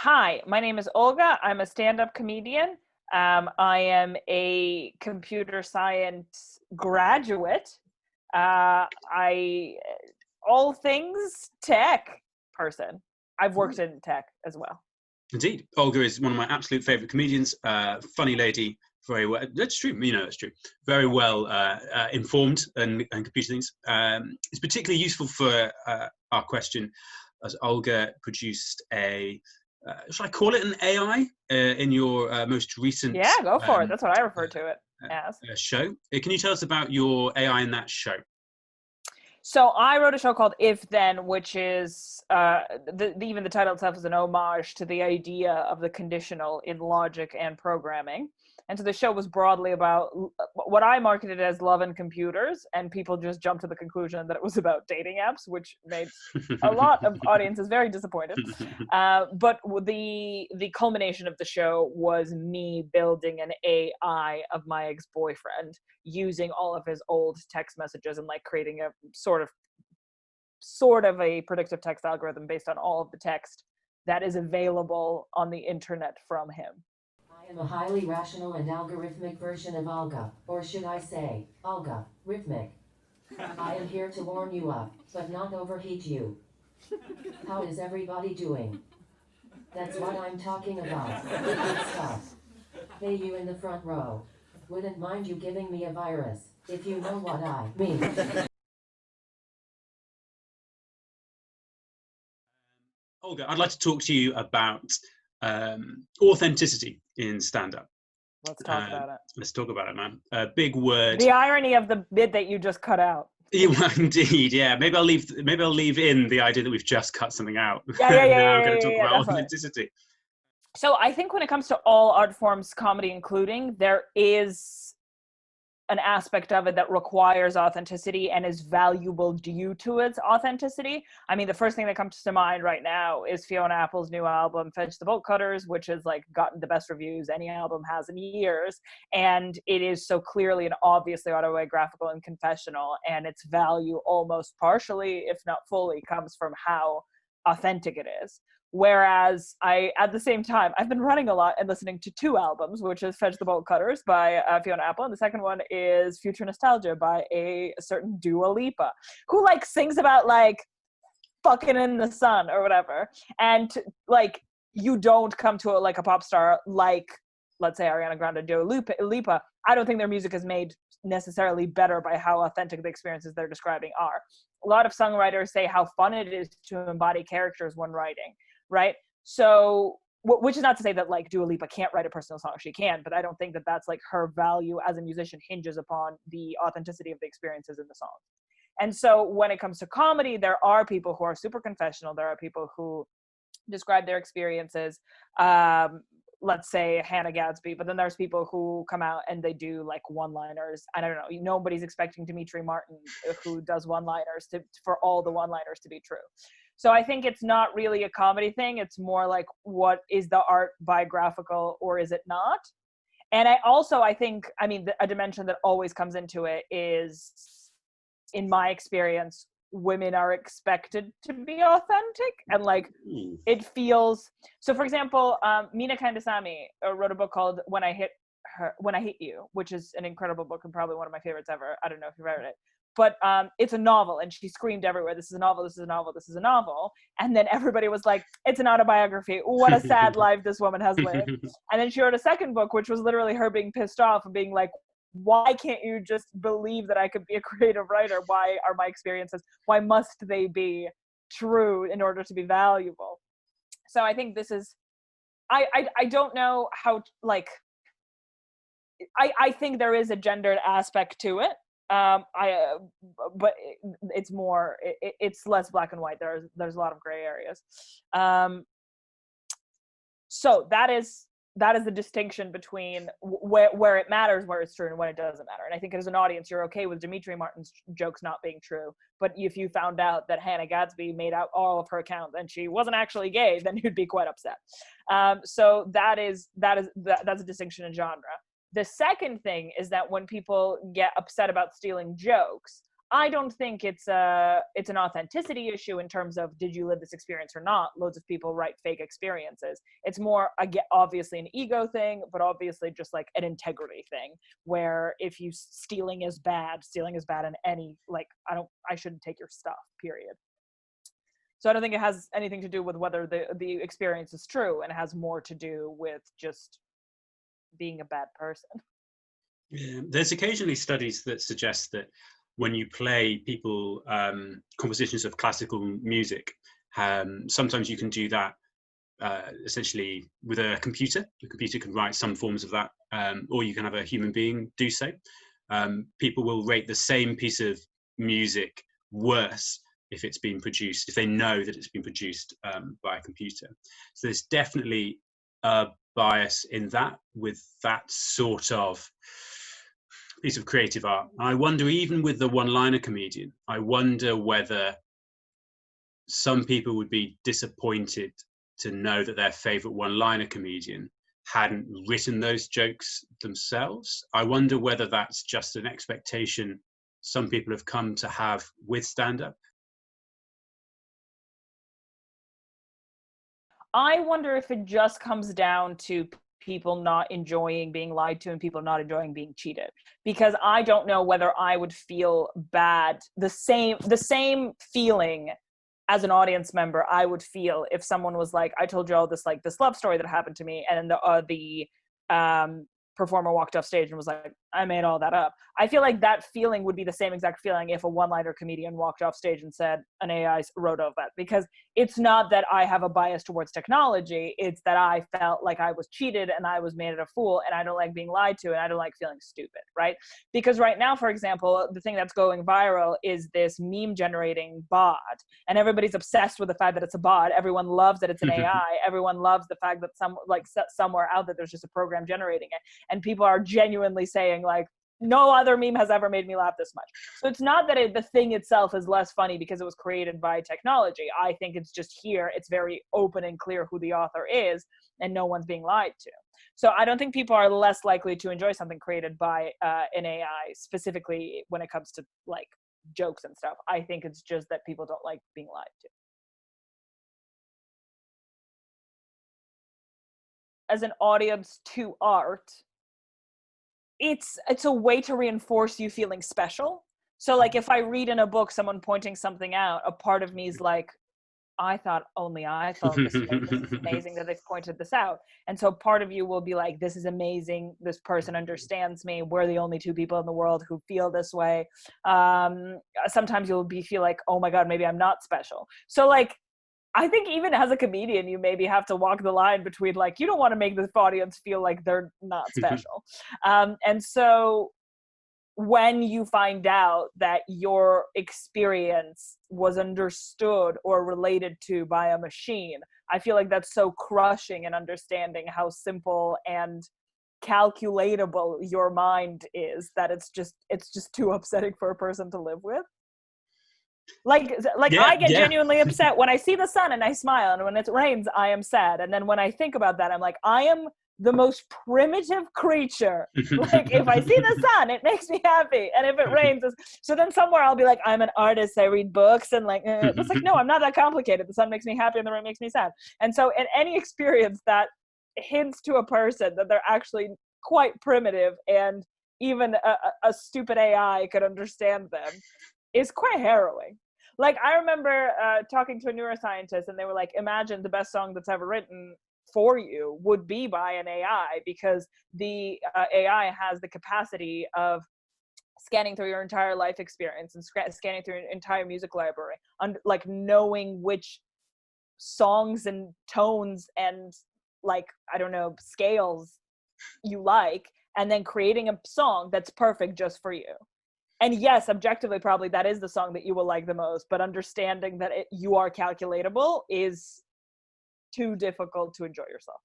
Hi, my name is Olga. I'm a stand-up comedian. I am a computer science graduate. I all things tech person. I've worked in tech as well. Indeed, Olga is one of my absolute favorite comedians. Funny lady, very well. That's true. That's true. Very well informed and computer things. It's particularly useful for our question, as Olga produced a. Shall I call it an AI in your most recent Yeah, go for it. That's what I refer to it as. show? Can you tell us about your AI in that show? So I wrote a show called If Then, which is even the title itself is an homage to the idea of the conditional in logic and programming. And so the show was broadly about what I marketed as love and computers, and people just jumped to the conclusion that it was about dating apps, which made a lot of audiences very disappointed. But the culmination of the show was me building an AI of my ex-boyfriend using all of his old text messages and like creating a sort of a predictive text algorithm based on all of the text that is available on the internet from him. I am a highly rational and algorithmic version of Olga, or should I say, Olga, rhythmic. I am here to warm you up, but not overheat you. How is everybody doing? That's what I'm talking about. Good stuff. Hey, you in the front row. Wouldn't mind you giving me a virus, if you know what I mean. Olga, I'd like to talk to you about authenticity in stand-up. Let's talk about it. Let's talk about it, man. Big word. The irony of the bit that you just cut out. Yeah, indeed, yeah. Maybe I'll leave in the idea that we've just cut something out. Yeah, Now I'm going to talk about definitely. authenticity. So I think when it comes to all art forms, comedy including, there is an aspect of it that requires authenticity and is valuable due to its authenticity. I mean, the first thing that comes to mind right now is Fiona Apple's new album, Fetch the Bolt Cutters, which has like gotten the best reviews any album has in years. And it is so clearly and obviously autobiographical and confessional, and its value almost partially, if not fully, comes from how authentic it is. Whereas at the same time, I've been running a lot and listening to two albums, which is Fetch the Bolt Cutters by Fiona Apple, and the second one is Future Nostalgia by a certain Dua Lipa, who like sings about like fucking in the sun or whatever. And like, you don't come to it like a pop star, like let's say Ariana Grande, Dua Lipa. I don't think their music is made necessarily better by how authentic the experiences they're describing are. A lot of songwriters say how fun it is to embody characters when writing. Right. So, which is not to say that like Dua Lipa can't write a personal song. She can, but I don't think that that's like her value as a musician hinges upon the authenticity of the experiences in the song. And so when it comes to comedy, there are people who are super confessional. There are people who describe their experiences. Let's say Hannah Gadsby, but then there's people who come out and they do like one-liners. I don't know. Nobody's expecting Dimitri Martin, who does one-liners, for all the one-liners to be true. So I think it's not really a comedy thing. It's more like, what is the art biographical or is it not? And I think, a dimension that always comes into it is, in my experience, women are expected to be authentic, and like it feels so. For example, Mina Kandasamy wrote a book called When I Hit You, which is an incredible book and probably one of my favorites ever. I don't know if you've read it, but it's a novel, and she screamed everywhere, "This is a novel, this is a novel, this is a novel." And then everybody was like, "It's an autobiography. What a sad life this woman has lived." And then she wrote a second book, which was literally her being pissed off and being like, why can't you just believe that I could be a creative writer? Why are my experiences, why must they be true in order to be valuable? So I think this is, I don't know how, like, I think there is a gendered aspect to it. But it's more, it's less black and white. There's a lot of gray areas. So that is the distinction between where it matters, where it's true, and when it doesn't matter. And I think as an audience, you're okay with Dimitri Martin's jokes not being true. But if you found out that Hannah Gadsby made out all of her accounts and she wasn't actually gay, then you'd be quite upset. So that's a distinction in genre. The second thing is that when people get upset about stealing jokes, I don't think it's an authenticity issue in terms of did you live this experience or not. Loads of people write fake experiences. It's more, again, obviously an ego thing, but obviously just like an integrity thing, where if you stealing is bad in any, like, I shouldn't take your stuff, period. So I don't think it has anything to do with whether the experience is true, and it has more to do with just being a bad person. Yeah, there's occasionally studies that suggest that when you play people compositions of classical music, sometimes you can do that essentially with a computer. The computer can write some forms of that, or you can have a human being do so. People will rate the same piece of music worse if it's been produced, if they know that it's been produced by a computer. So there's definitely a bias in that, with that sort of piece of creative art. I wonder, even with the one-liner comedian, I wonder whether some people would be disappointed to know that their favorite one-liner comedian hadn't written those jokes themselves. I wonder whether that's just an expectation some people have come to have with stand-up. I wonder if it just comes down to people not enjoying being lied to and people not enjoying being cheated, because I don't know whether I would feel bad, the same feeling as an audience member I would feel if someone was like, I told you all this, like, this love story that happened to me, and then the performer walked off stage and was like, I made all that up. I feel like that feeling would be the same exact feeling if a one-liner comedian walked off stage and said an AI wrote all that, because it's not that I have a bias towards technology, it's that I felt like I was cheated and I was made a fool, and I don't like being lied to, and I don't like feeling stupid, right? Because right now, for example, the thing that's going viral is this meme generating bot, and everybody's obsessed with the fact that it's a bot. Everyone loves that it's an AI. Everyone loves the fact that somewhere out there there's just a program generating it, and people are genuinely saying, like, no other meme has ever made me laugh this much. So it's not that the thing itself is less funny because it was created by technology. I think it's just here, it's very open and clear who the author is, and no one's being lied to. So I don't think people are less likely to enjoy something created by an AI, specifically when it comes to, like, jokes and stuff. I think it's just that people don't like being lied to. As an audience to art, it's a way to reinforce you feeling special. So, like, if I read in a book someone pointing something out, a part of me is like, I thought this is amazing that they've pointed this out. And so part of you will be like, this is amazing, this person understands me, we're the only two people in the world who feel this way. Sometimes you'll feel like, oh my god, maybe I'm not special. So, like, I think even as a comedian, you maybe have to walk the line between, like, you don't want to make the audience feel like they're not special. And so when you find out that your experience was understood or related to by a machine, I feel like that's so crushing in understanding how simple and calculatable your mind is, that it's just too upsetting for a person to live with. Like yeah, I get genuinely upset when I see the sun and I smile, and when it rains I am sad, and then when I think about that I'm like, I am the most primitive creature. Like, if I see the sun it makes me happy, and if it rains so then somewhere I'll be like, I'm an artist, I read books, and like it's like, no, I'm not that complicated. The sun makes me happy and the rain makes me sad. And so in any experience that hints to a person that they're actually quite primitive and even a stupid AI could understand them is quite harrowing. Like, I remember talking to a neuroscientist, and they were like, imagine the best song that's ever written for you would be by an AI, because the AI has the capacity of scanning through your entire life experience and scanning through your entire music library, like knowing which songs and tones and, like, I don't know, scales you like, and then creating a song that's perfect just for you. And yes, objectively, probably that is the song that you will like the most, but understanding that you are calculatable is too difficult to enjoy yourself.